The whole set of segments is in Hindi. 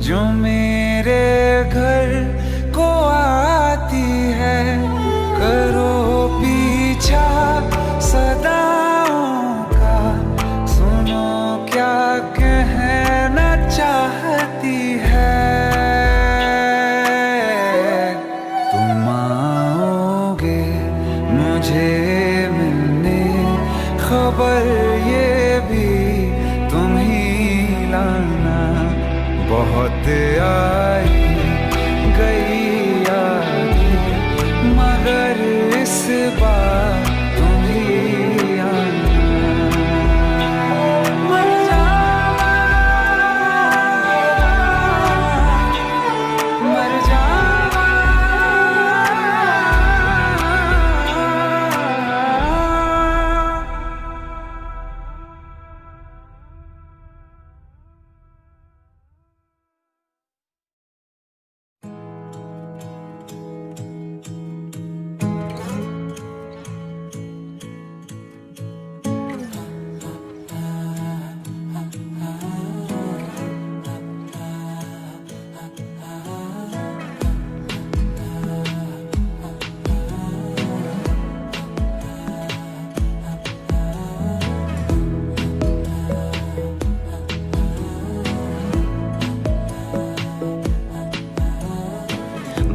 जो मेरे घर को आती है। करो पीछा सदाओं का, सुनो क्या कहना चाहती है। तुम आओगे मुझे मिलने, खबर ये भी तुम ही लाना। बहुत आई गई यादें, मगर इस बार तुम ही आना। मर जावा, मर जावा।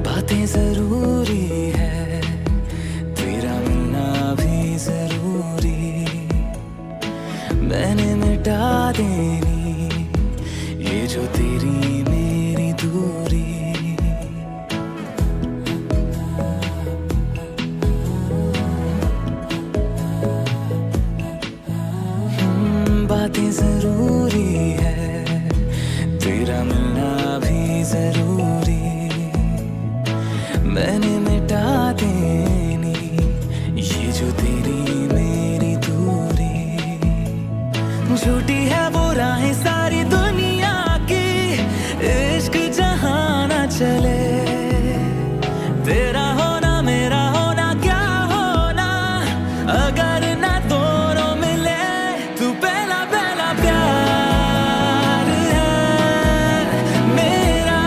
बातें जरूरी है, तेरा मिलना भी जरूरी। मैंने मिटा देनी ये जो तेरी मेरी दूरी। बातें जरूरी है, तेरा मिलना भी जरूरी। मैंने मिटा देनी ये जो तेरी मेरी दूरी। झूठी है वो राहें सारी दुनिया की, इश्क जहां ना चले। तेरा होना मेरा होना क्या होना, अगर ना दोनों मिले। तू पहला पहला प्यार है मेरा,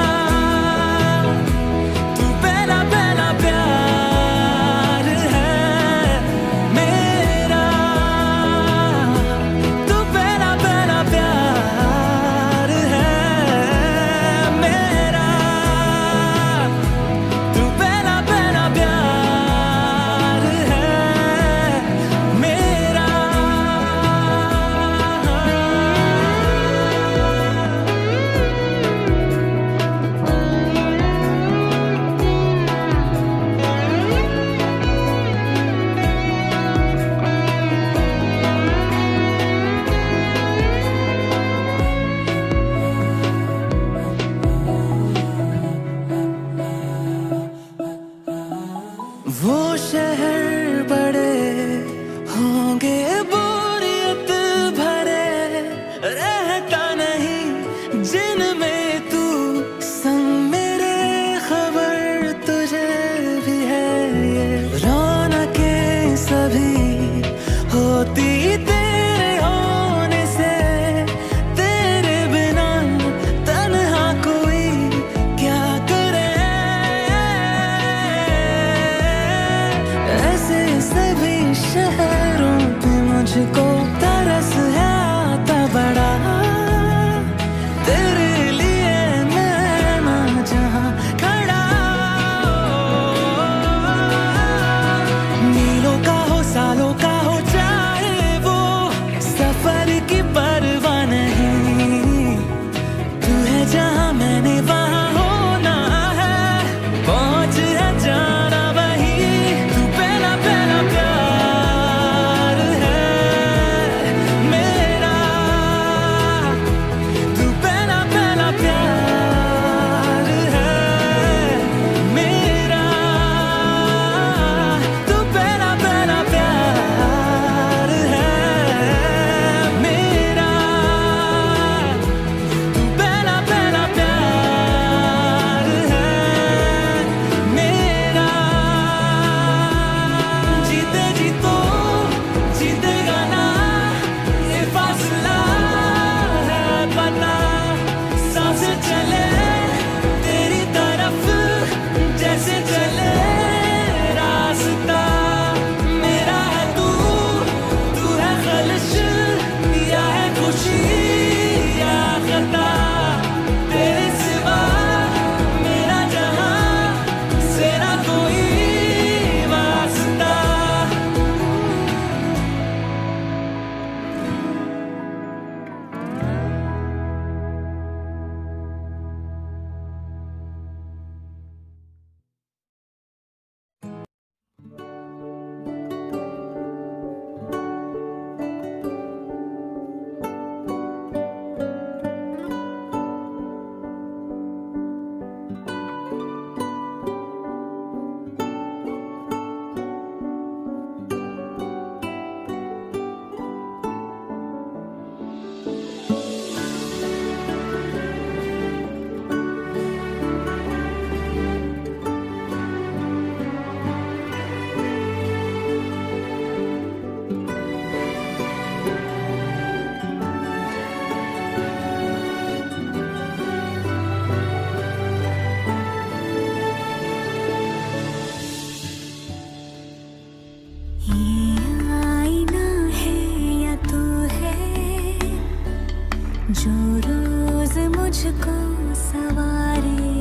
सवारे,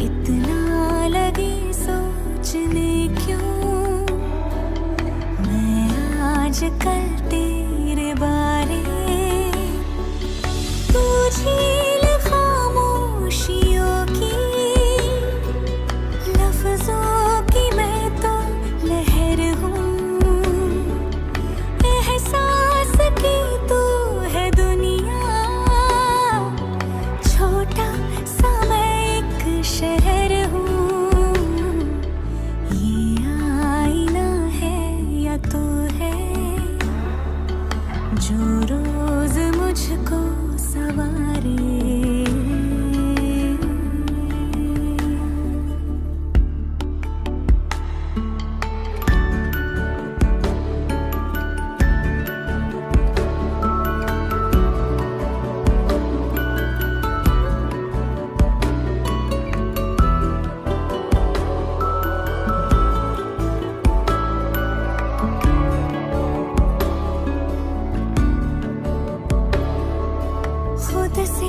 इतना लगी सोचने क्यों मैं आजकल तेरे बारे। तू झील खामोशियों की, लफ्जों की मैं तो लहर हूँ, एहसास की तू है दुनिया, छोटा सा मैं एक शहर हूँ। ये आईना है या तू है जो रोज मुझको सवारे। खुद से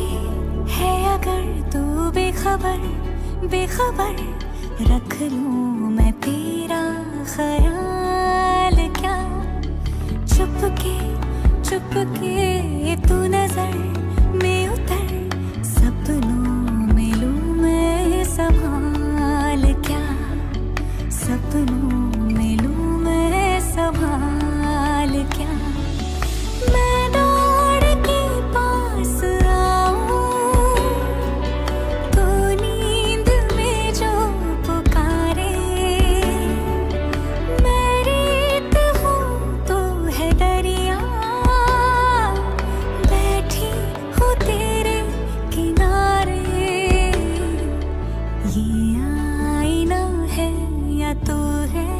है अगर तू बेखबर, बेखबर रख लूं मैं तेरा ख्याल क्या। चुपके चुपके तू नजर में उतर, सपनों में लूं मैं संभाल क्या, सपनों में लूं मैं संभाल क्या। मैं दौड़ के पास आऊं तो नींद में जो पुकारे, मैं रेत हूँ तो है दरिया, बैठी हूँ तेरे किनारे। ये आईना है या तू है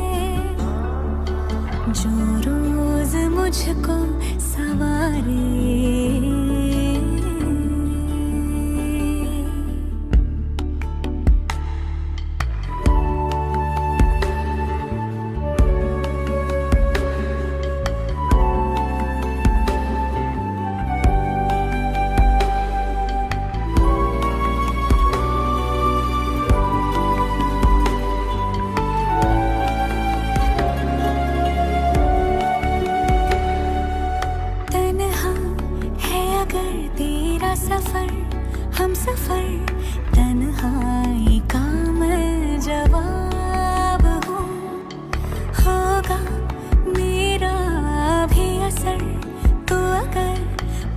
जो रोज मुझको सवारे। तेरा सफर हम सफर, तन्हाई का मैं जवाब हूँ, होगा मेरा भी असर तो अगर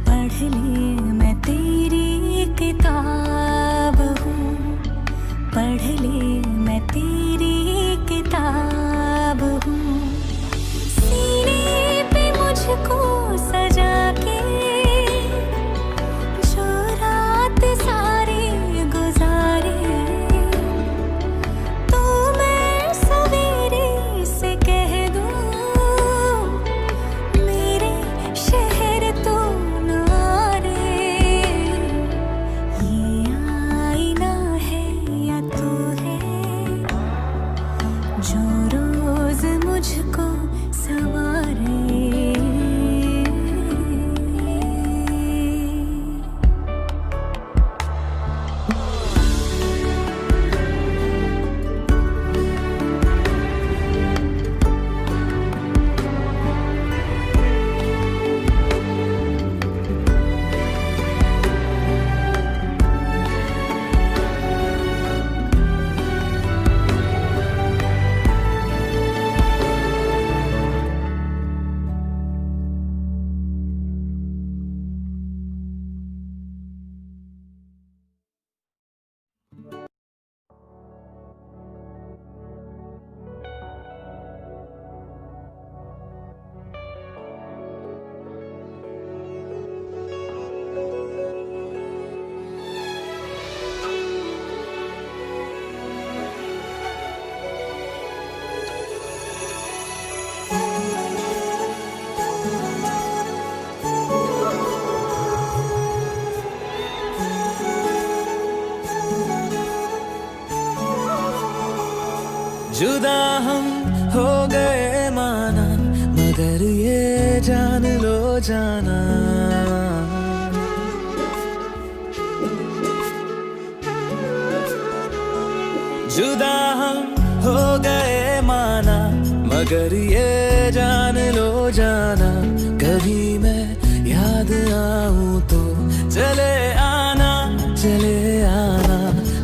पढ़ ले मैं तेरी किताब हूँ, पढ़ ले मैं तेरी किताब हूँ। सीने पे मुझको सजा के सारे गुजारे, तो मैं सवेरे से कह दूं मेरे शहर तो नारे। ये आईना है या तू है जो रोज मुझको सवारे। जुदा हम हो गए माना, मगर ये जान लो जाना जुदा हम हो गए माना, मगर ये जान लो जाना, कभी मैं याद आऊं तो चले आना, चले आना।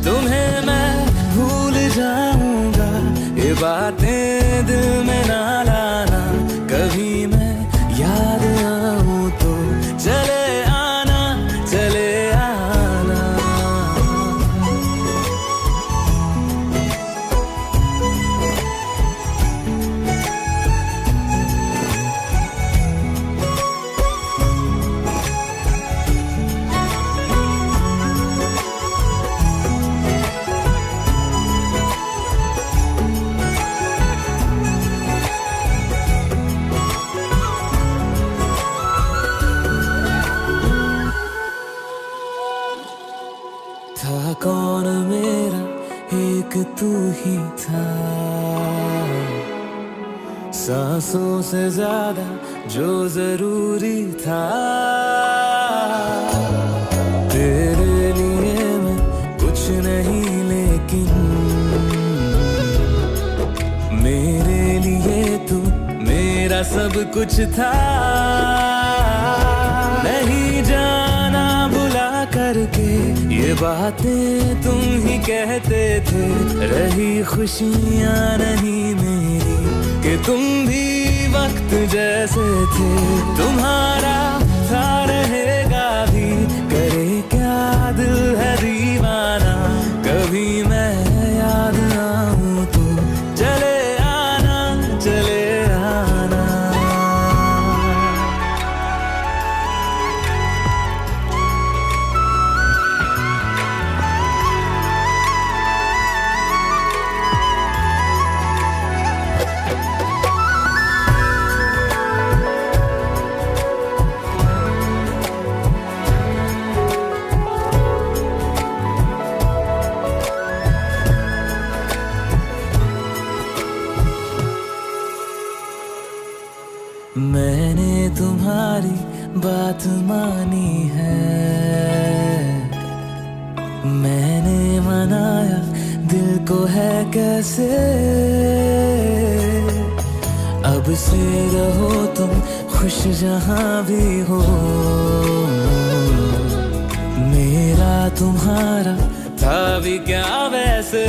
तुम्हें मैं भूल जाऊंगा, ये बातें दिल में ना लाना, कभी मैं याद आऊं तो चले आना, चले आना। था कौन मेरा, एक तू ही था, सांसों से ज्यादा जो जरूरी था। तेरे लिए मैं कुछ नहीं, लेकिन मेरे लिए तू मेरा सब कुछ था। नहीं जाना बुला करके ये बातें तुम ही कहते थे, रही खुशियाँ नहीं मेरी कि तुम भी वक्त जैसे थे। तुम्हारा था रहेगा भी, करे क्या दिल है दीवाना, कभी मैं याद आऊं तो चले आना, चले आना। मैंने तुम्हारी बात मानी है, मैंने मनाया दिल को है कैसे। अब से रहो तुम खुश जहां भी हो, मेरा तुम्हारा था भी क्या वैसे।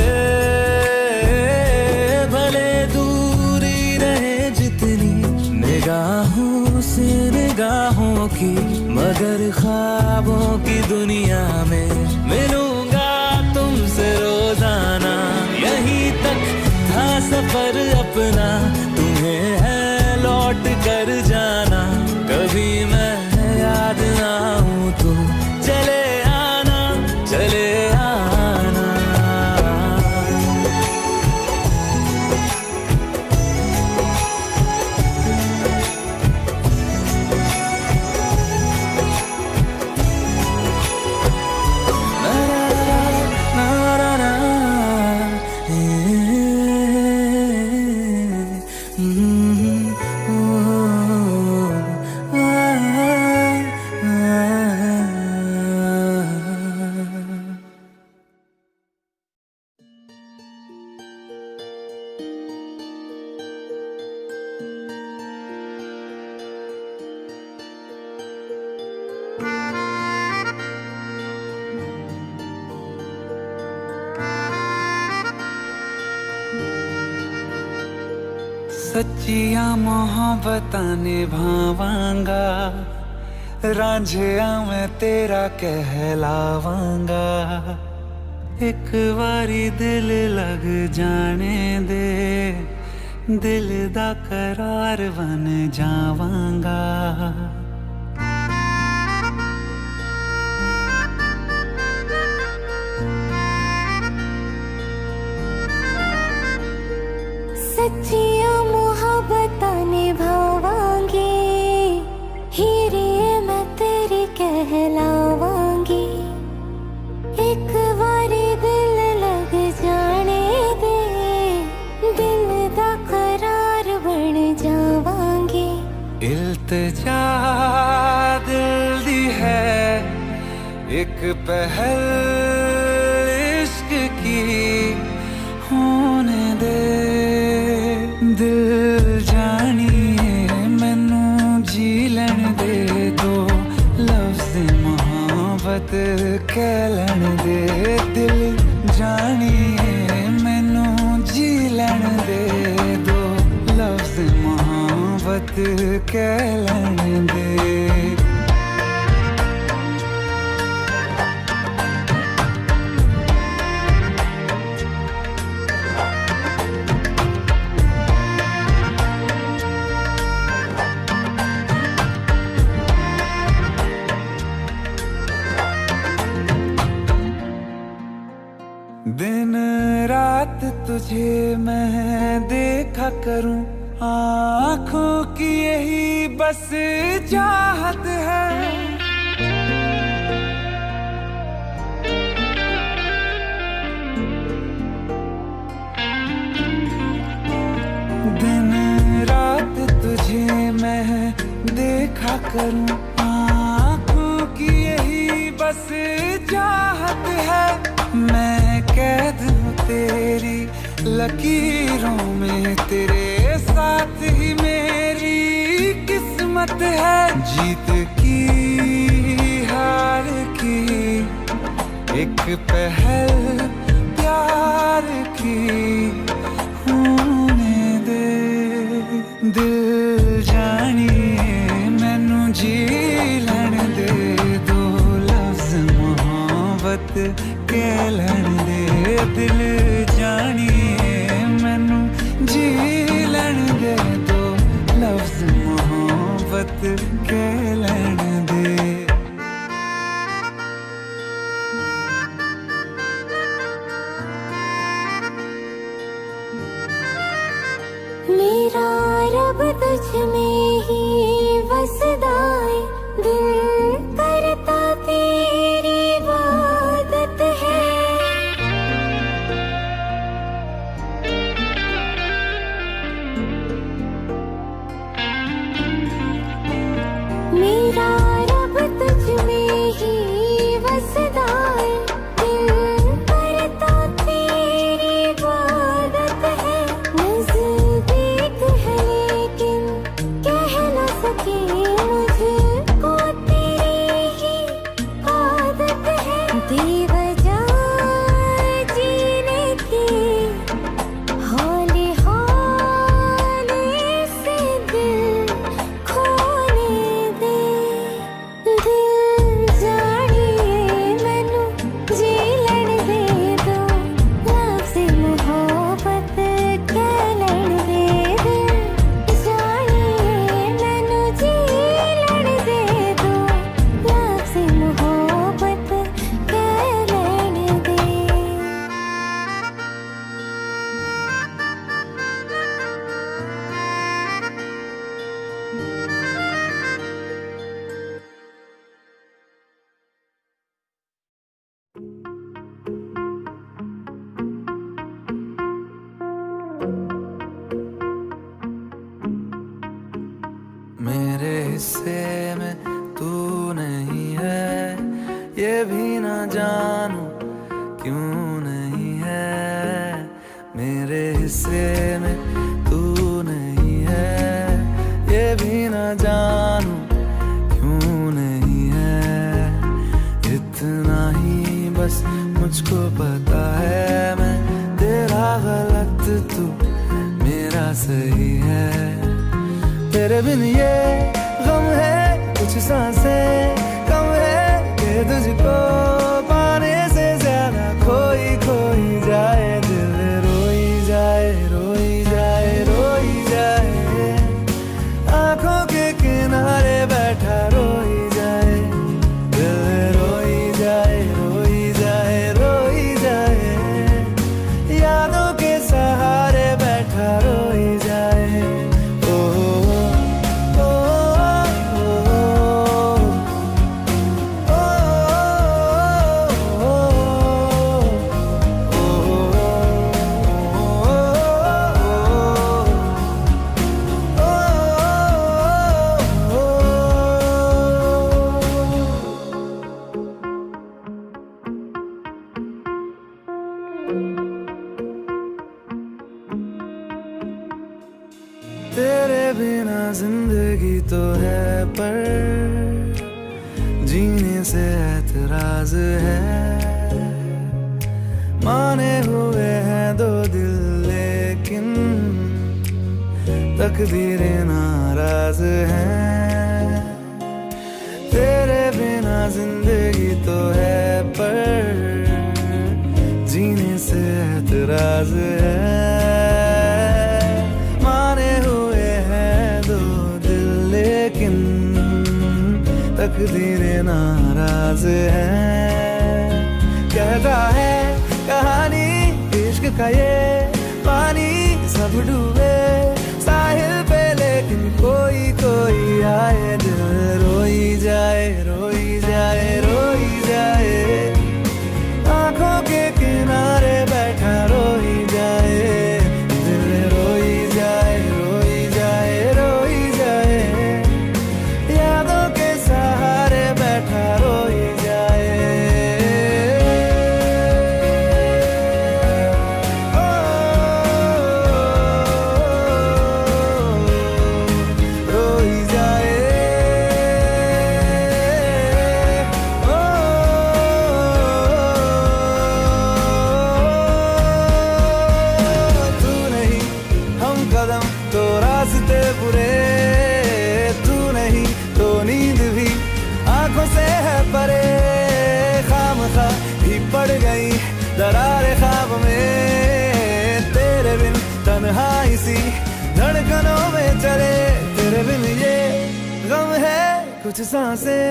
भले दूरी रहे जितनी निगाहों से निगाहों की, मगर ख्वाबों की दुनिया में मिलूंगा तुमसे रोजाना। यहीं तक था सफर अपना, तुम्हें है लौट कर जाना, कभी मैं याद आऊं तो चले आना, चले आना। सच्चियां मोहब्बतां निभावांगा, रांझिया मैं तेरा कहलावांगा। एक बारी दिल लग जाने दे, दिल दा करार बन जावांगा। सच्चियां मोहब्बतां निभावांगी, हीरे मैं तेरी कहलावांगी। एक बारी दिल लग जाने दे, दिल दा करार बन जावांगी। इल्तिजा दिल दी है एक पहल इश्क की, होने दे दिल जानिए मैनू जी लैण दे दो लफ्ज़ मोहब्बत कह लैण दे दिल जानिए मैनू जी लैण दे दो लफ्ज़ मोहब्बत कह लैण दे दिन रात तुझे मैं देखा करूं आँखों की यही बस चाहत है दिन रात तुझे मैं देखा करूं आँखों की यही बस चाहत है मैं कैद हूँ तेरी लकीरों में तेरे साथ ही मेरी किस्मत है जीत की हार की एक पहल प्यार की होने दे दिल जानिए मैनू जी लैण दे दो लफ्ज़ मोहब्बत कह लैण दे दिल जानिए मैनू जी लैण दे दो लफ्ज़ मोहब्बत कह लैण दे मेरा रब तुझ में ही वसदा है दिल करता तेरी इबादत है मेरा रब तुझ में ही वसदा है दिल करता तेरी इबादत है नज़दीक है लेकिन कह न सके मुझको तेरी ही आदत है बेवजह जीने की हौले हौले से दिल खोने दे दिल जानिए मैनू जी लैण दे दो लफ्ज़ मोहब्बत कह लैण दे दिल जानिए मैनू जी लैण दे दो लफ्ज़ मोहब्बत कह लैण दे मेरे हिस्से में तू नहीं है ये भी ना जानू क्यों नहीं है मेरे हिस्से में तू नहीं है ये भी ना जानू क्यों नहीं है इतना ही बस मुझको पता है मैं तेरा गलत तू मेरा सही है तेरे बिन ये गम है कुछ सांसें कम है कि तुझको पाने से ज्यादा खोई खोई जाए दिल रोई जाए रोई जाए रोई जाए आंखों के किनारे बैठा रोई जाए दिल रोई जाए रोई जाए रोई जाए यादों के सहारे बैठा रोई जाए जिंदगी तो है पर जीने से एतराज है। माने हुए हैं दो दिल लेकिन तकदीरें नाराज हैं। तेरे बिना जिंदगी तो है पर जीने से एतराज है। माने हुए हैं दो दिल लेकिन तकदीरें नाराज हैं। कहता है कहानी इश्क का ये पानी सब डूबे साहिल पे लेकिन कोई कोई आए दिल रोई जाए रोई जाए रोई जाए। आंखों के किनारे बैठा रोई जाए दिल रोई जाए रोई जाए रोई जाए। यादों के सहारे बैठा रोई जाए। रोई जाए तू नहीं हम कदम तो रास्ते बुरे। तू नहीं तो नींद भी आंखों से है परे। खामखा भी पड़ गई दरारे ख्वाब में। तेरे बिन तन्हाई सी धड़कनों में चले। तेरे बिन ये गम है कुछ सांसें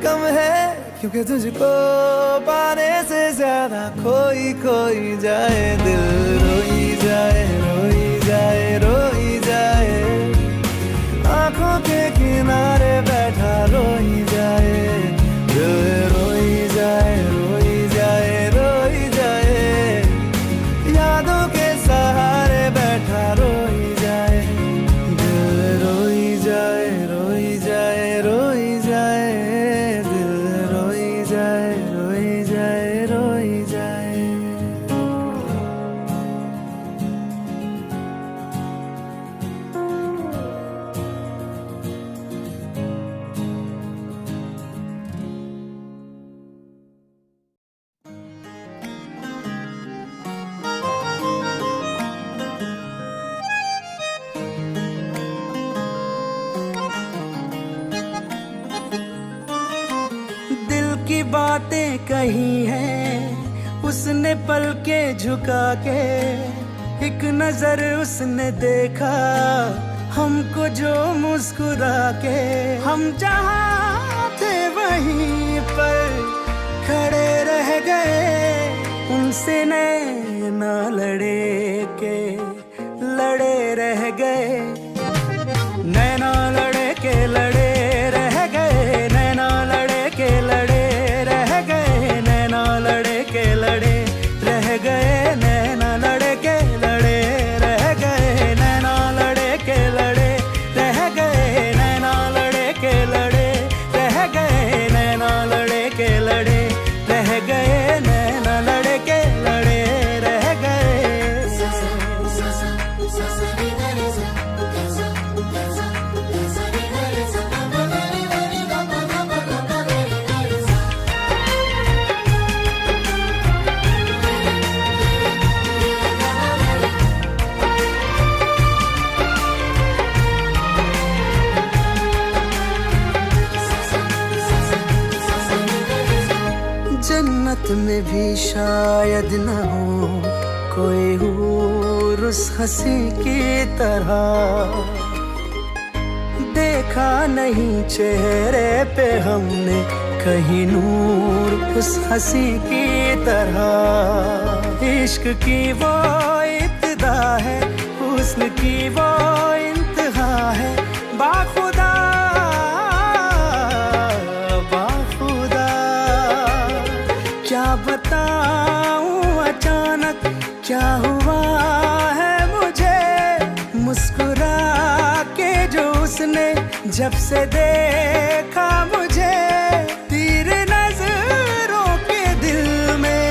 कम है क्योंकि तुझको पाने से ज्यादा खोई खोई जाए दिल रोई जाए रोई जाए रोई जाए। आंखों के किनारे बैठा रोई जाए दिल रोई जाए रोई जाए रोई जाए। यादों के सहारे बैठा रोई जाए दिल रोई जाए रोई जाए रोई जाए। दिल रोई जाए रोई जाए रोई जाए। दिल की बातें कही हैं उसने पल के झुका के। एक नजर उसने देखा हमको जो मुस्कुरा के। हम जहाँ थे वहीं पर खड़े रह गए। उनसे नैना लड़े के लड़े रह गए। नैना लड़े के लड़े रह गए। नैना लड़े के लड़े रह गए। नैना लड़े के लड़े रह गए। नैना लड़े के लड़े रह गए। नैना लड़े के लड़े रह गए। नैना लड़े के लड़े रह गए। नैना लड़े के लड़े रह गए। नैना लड़े के लड़े रह गए। जन्नत में भी शायद न हो कोई हूर उस हंसी की तरह। देखा नहीं चेहरे पे हमने कहीं नूर उस हंसी की तरह। इश्क की वो इब्तिदा है हुस्न की वो इंतहा है। बाखुदा बाखुदा क्या बताऊं अचानक क्या हुआ है मुझे। मुस्कुरा के जो उसने जब से देखा मुझे। तीर नजरों के दिल में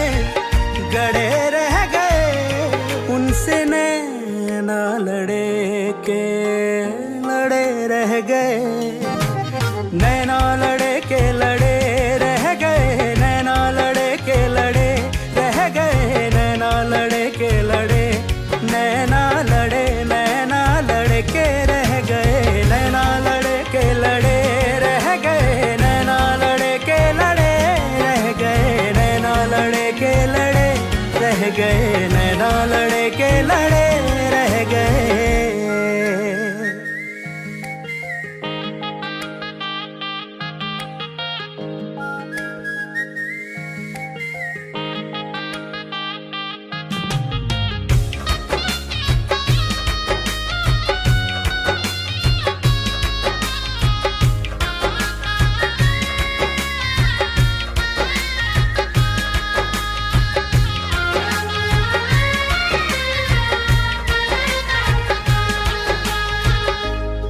गड़े रह गए। उनसे नैना लड़े के लड़े गए, नैना लड़े के लड़े रह गए।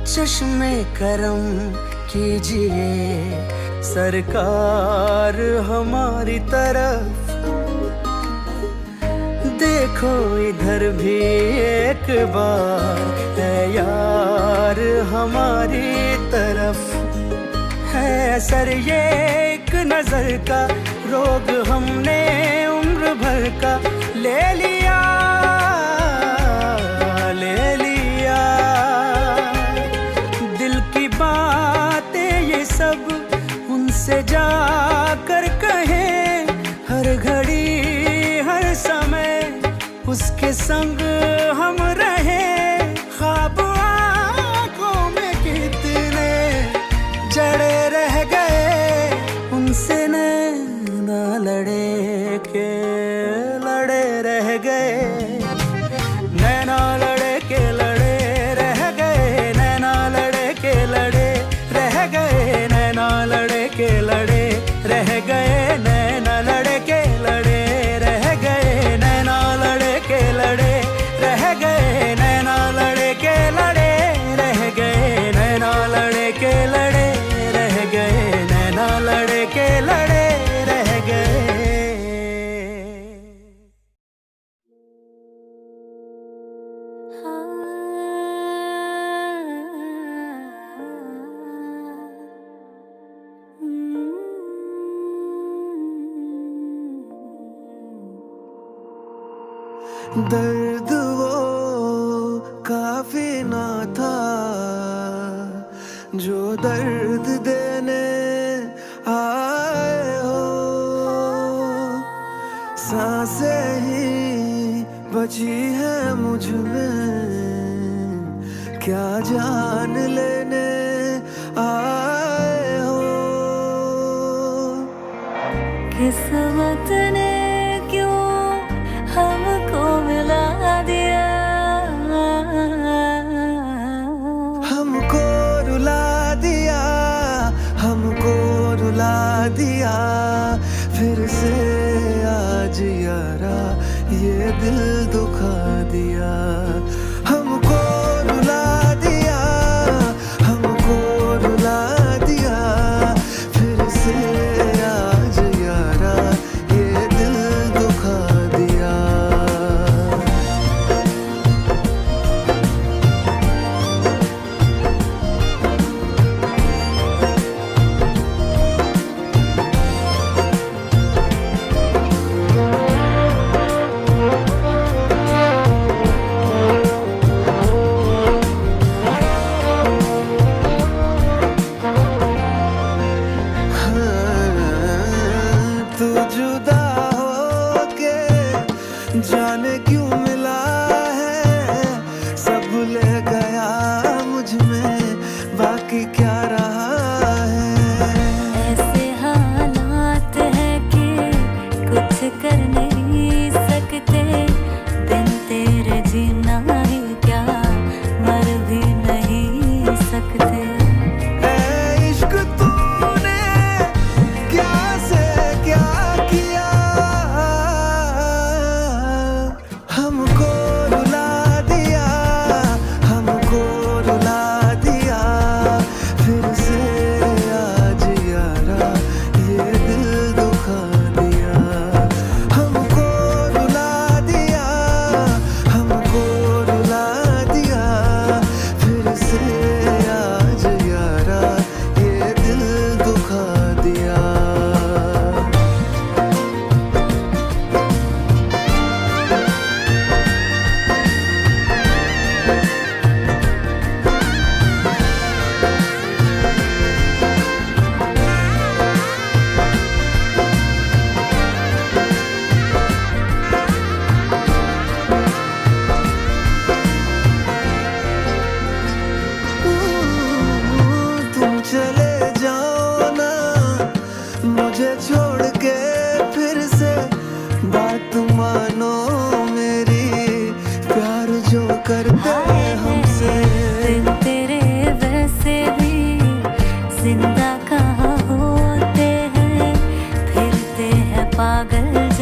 चश्मे करम कीजिए सरकार हमारी तरफ, देखो इधर भी एक बार है यार हमारी तरफ। है असर ये एक नजर का, रोग हमने उम्र भर का ले लिया, ले लिया। दिल की बातें ये सब उनसे जाकर कहें, हर घड़ी हर समय उसके संग हम रहे। ख्वाब आँखों में कितने जड़े रह गए, उनसे नैना लड़े के लड़े रह गए। नैना लड़े के लड़े रह गए, नैना लड़े के लड़े रह गए, नैना लड़े के लड़े रह गए, नैना लड़े के लड़े रह गए, नैना लड़े के लड़े रह गए, नैना लड़े के लड़े रह गए, नैना लड़े के लड़े रह गए, नैना लड़े के लड़े रह गए। दर्द वो काफी ना था जो दर्द देने आए हो, सांसें ही बची है मुझ में, क्या जान लेने आए हो। किस्मत ने क्यों हमको मिला दिया, हमको रुला दिया, हमको रुला दिया, फिर से आज यारा ये दिल दुखा दिया। हमको रुला दिया, हमको रुला दिया, फिर से आज यारा ये दिल दुखा दिया। तू जुदा होके जाने क्यों मिला है, सब ले गया मुझ में, बाकी क्या रहा है। ऐसे हालात है कि कुछ कर नहीं सकते, बिन तेरे जीना ही क्या मर भी नहीं सकते। ऐ इश्क तूने क्या से क्या किया,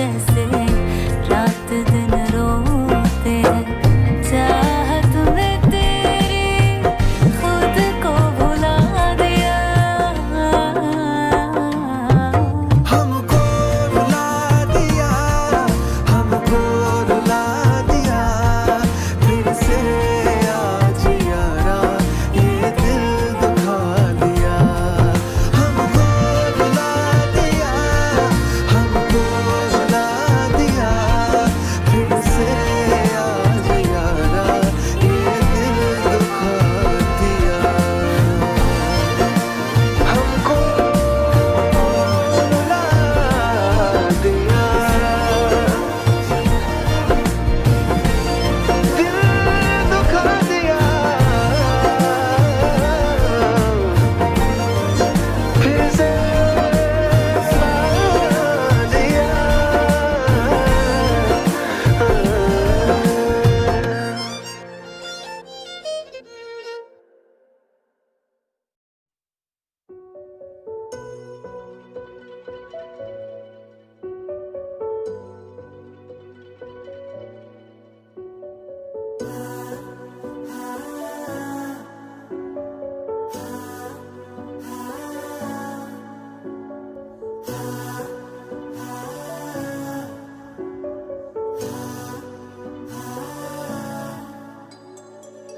जैसे रात दिन रोते हैं। चाहत में तेरी खुद को भुला दिया, हमको रुला दिया, हमको रुला दिया। फिर से आज यारा ये दिल दुखा दिया। हमको रुला दिया, हमको रुला दिया। फिर से आज यारा ये दिल दुखा दिया। हमको रुला दिया, दिल दुखा दिया। फिर से दिया।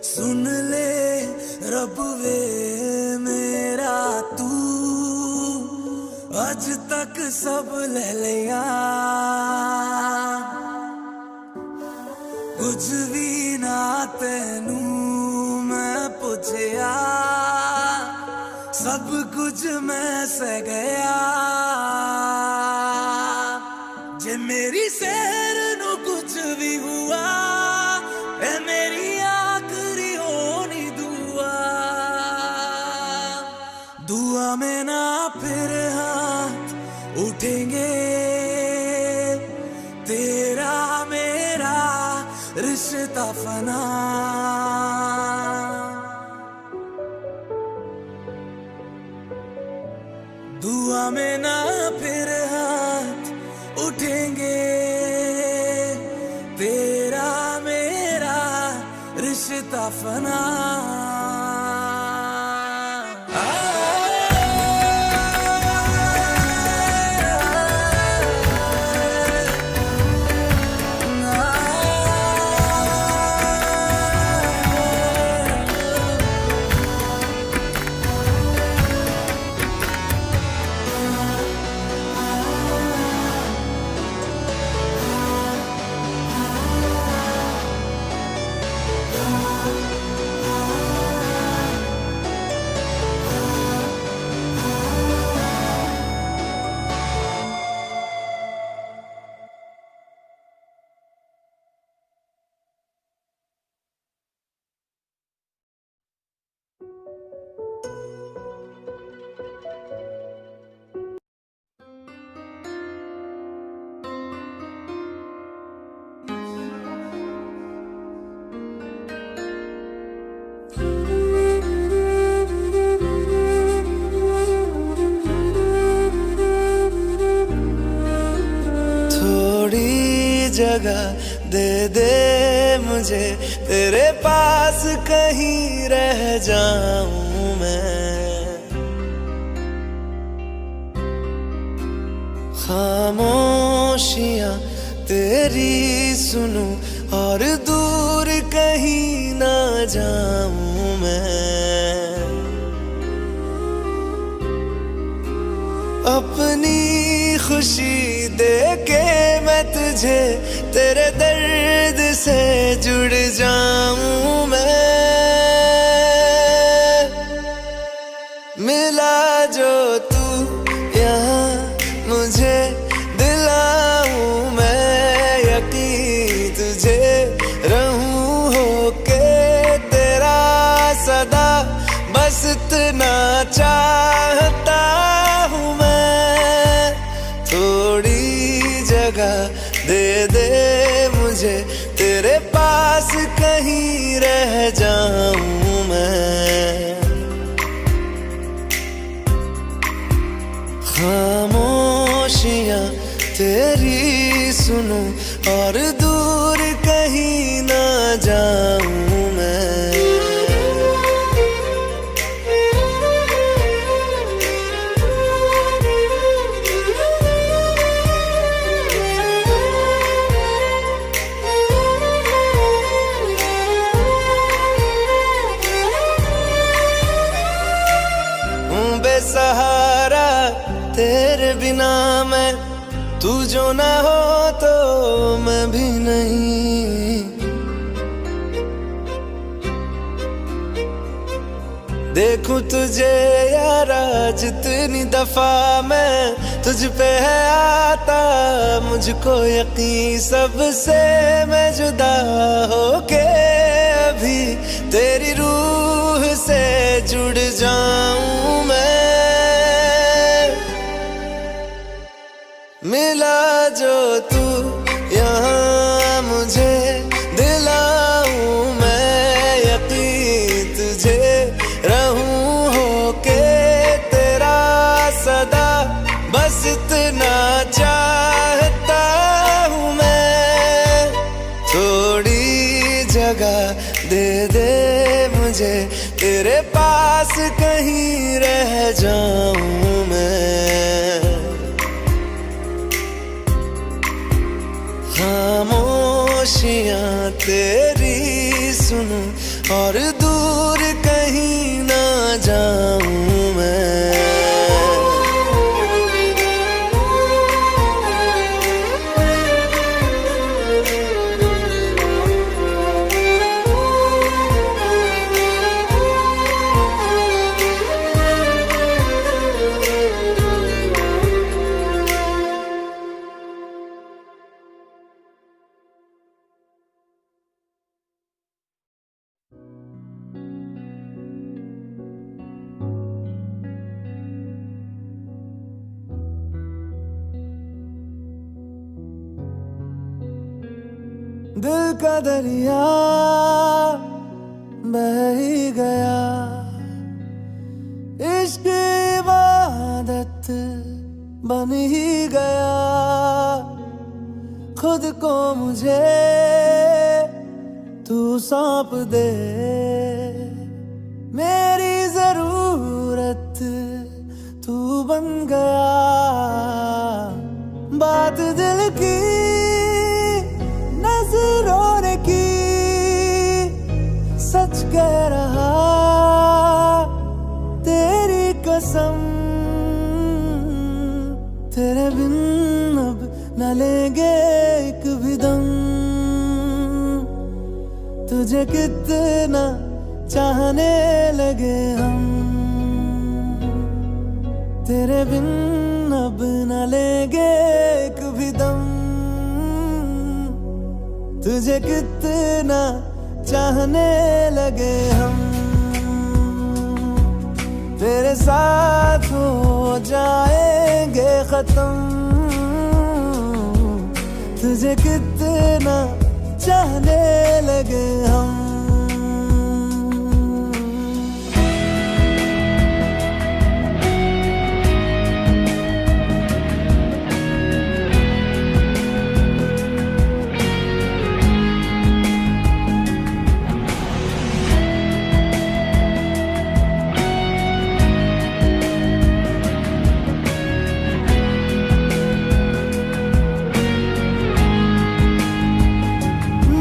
सुन ले रब वे मेरा तू, अज तक सब ले लिया। कुछ भी ना तेनू मैं पुछया, सब कुछ मैं से गया। जे मेरी सैर नु कुछ भी हुआ, ए मेरी आखिरी होनी दुआ। दुआ में ना फिर हाथ उठेंगे, तेरा मेरा रिश्ता फना। दुआ में ना फिर हाथ उठेंगे, तेरा मेरा रिश्ता फना। जगह दे दे मुझे, तेरे पास कहीं रह जाऊं मैं। खामोशियां तेरी सुनूं और दूर कहीं ना जाऊं मैं। अपनी खुशी दे के मैं तुझे, तेरे दर्द से जुड़ जाऊं मैं। मिला जो तू यहाँ मुझे, दिलाऊं मैं यकीन तुझे। रहूं होके तेरा सदा, बस इतना चाहता हूँ मैं। थोड़ी जगह दे दे मुझे, तेरे पास कहीं रह जाऊं मैं। खामोशियां तेरी सुनूं और दूर कहीं ना जाऊं मैं। हूँ बेसहारा तेरे बिना मैं, तू जो ना हो तो मैं भी नहीं। देखूं तुझे यारा जितनी दफा मैं तुझ पे है आता, मुझको यकीन सबसे मैं जुदा होके अभी तेरी रूह से जुड़ जाऊं मैं। मिला जो तू यहाँ मुझे दिलाऊं मैं यकीन तुझे रहूं होके तेरा सदा, बस इतना चाहता हूँ मैं। थोड़ी जगह दे दे मुझे तेरे पास, कहीं रह जाऊं मैं। खामोशियाँ तेरी सुनूं और दूर कहीं ना जाऊं मैं। दिल का दरिया बह ही गया, इश्क इबादत बन ही गया। खुद को मुझे तू सौंप दे, मेरी जरूरत तू बन गया। बात दिल की नजरों ने की, सच कह रहा तेरी कसम। तेरे बिन अब न लेंगे एक भी दम, तुझे कितना चाहने लगे हम। तेरे बिन अब न लेंगे एक भी दम, तुझे कितना चाहने लगे हम। तेरे साथ हो जाएंगे खत्म, तुझे कितना चाहने लगे हम।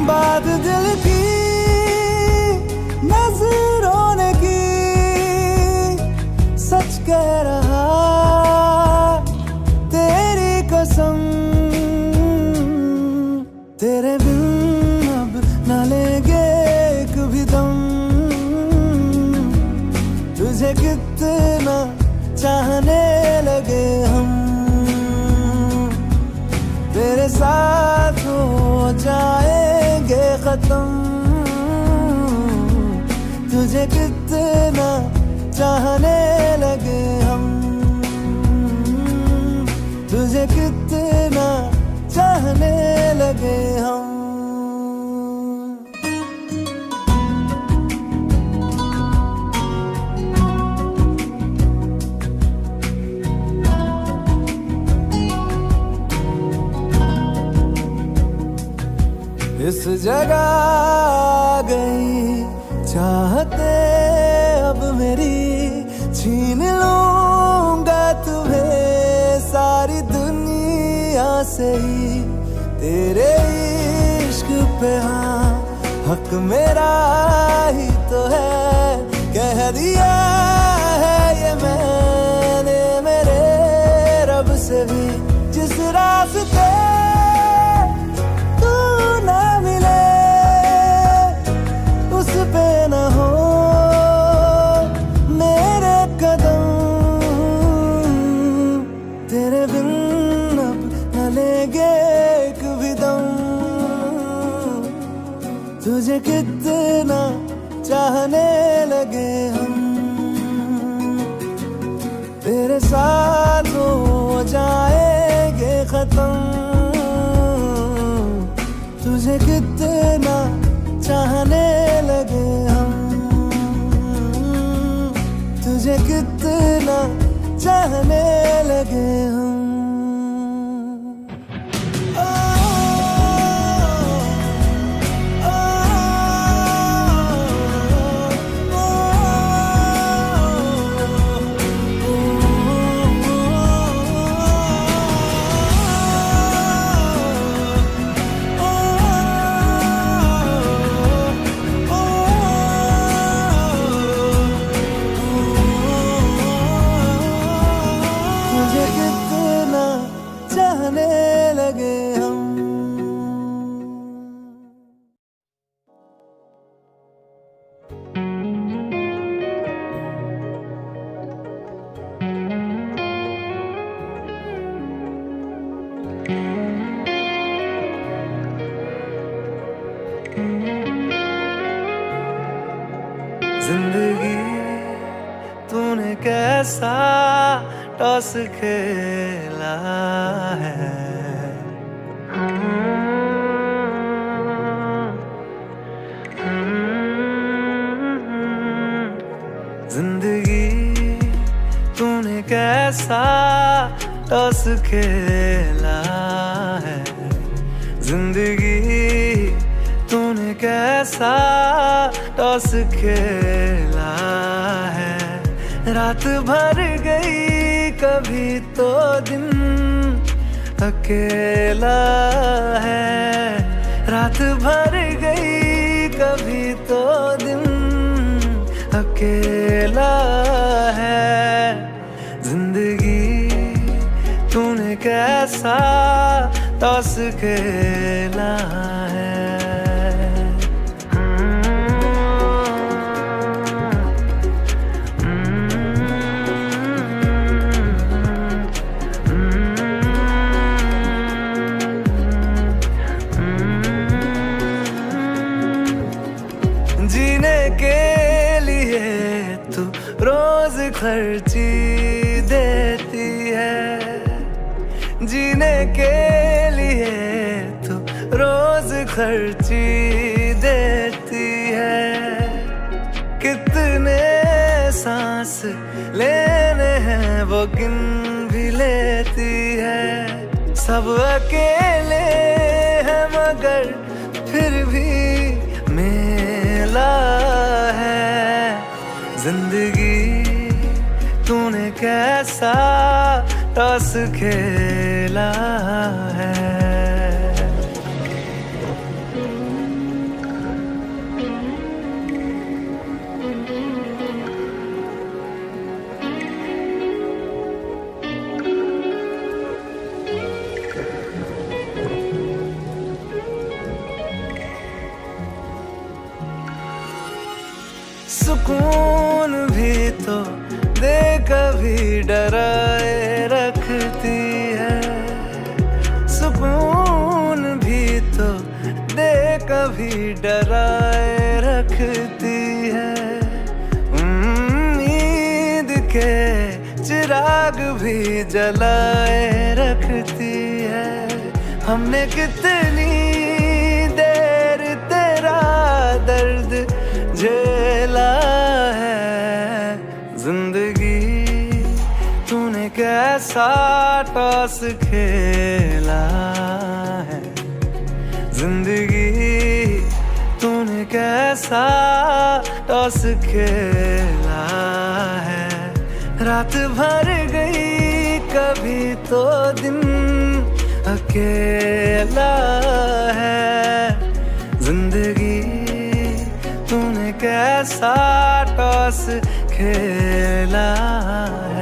बात दिल की नजरों ने की, सच कह रहा तेरी कसम। तेरे बिन अब न लेंगे एक भी दम, तुझे कितना चाहने लगे हम। तेरे साथ हो जाएंगे खत्म, तुझे कितना चाहने लगे हम। तुझे कितना चाहने लगे हम। इस जगह आ गई चाहते अब मेरी, छीन लूंगा तुम्हें सारी दुनिया से ही। तेरे इश्क पे हाँ हक मेरा ही तो है, कह दिया है ये मैंने मेरे रब से भी। जिस रास्ते तू ना मिले उस पे न हो मेरे कदम, तेरे बिन अब न लेंगे एक भी दम। तुझे कितना चाहने लगे हम, तेरे साथ हो जाएंगे खत्म। तुझे कितना चाहने लगे हम, तुझे कितना चाहने लगे हम। तुझे कितना चाहने लगे हम। जिंदगी तूने कैसा टॉस खेला है, जिंदगी तूने कैसा टॉस खेला है, जिंदगी तूने कैसा टॉस खेला है। रात भर गई कभी तो दिन अकेला है, रात भर गई कभी तो दिन अकेला है। जिंदगी तूने कैसा टॉस खेला है। जीने के लिए तू रोज खर्ची देती है, जीने के लिए तू रोज खर्ची देती है। कितने सांस लेने हैं वो गिन भी लेती है। सब अकेले हैं मगर फिर भी मेला है। जिंदगी तूने कैसा टॉस खेला है। सुकून भी तो दे कभी डराए रखती है, सुकून भी तो दे कभी डराए रखती है। उम्मीद के चिराग भी जलाए रखती है। हमने कितनी देर तेरा दर्द झेला है। जिंदगी तूने कैसा टॉस खेला है। जिंदगी कैसा टॉस खेला है, रात भर गई कभी तो दिन अकेला है। जिंदगी तूने कैसा टॉस खेला है।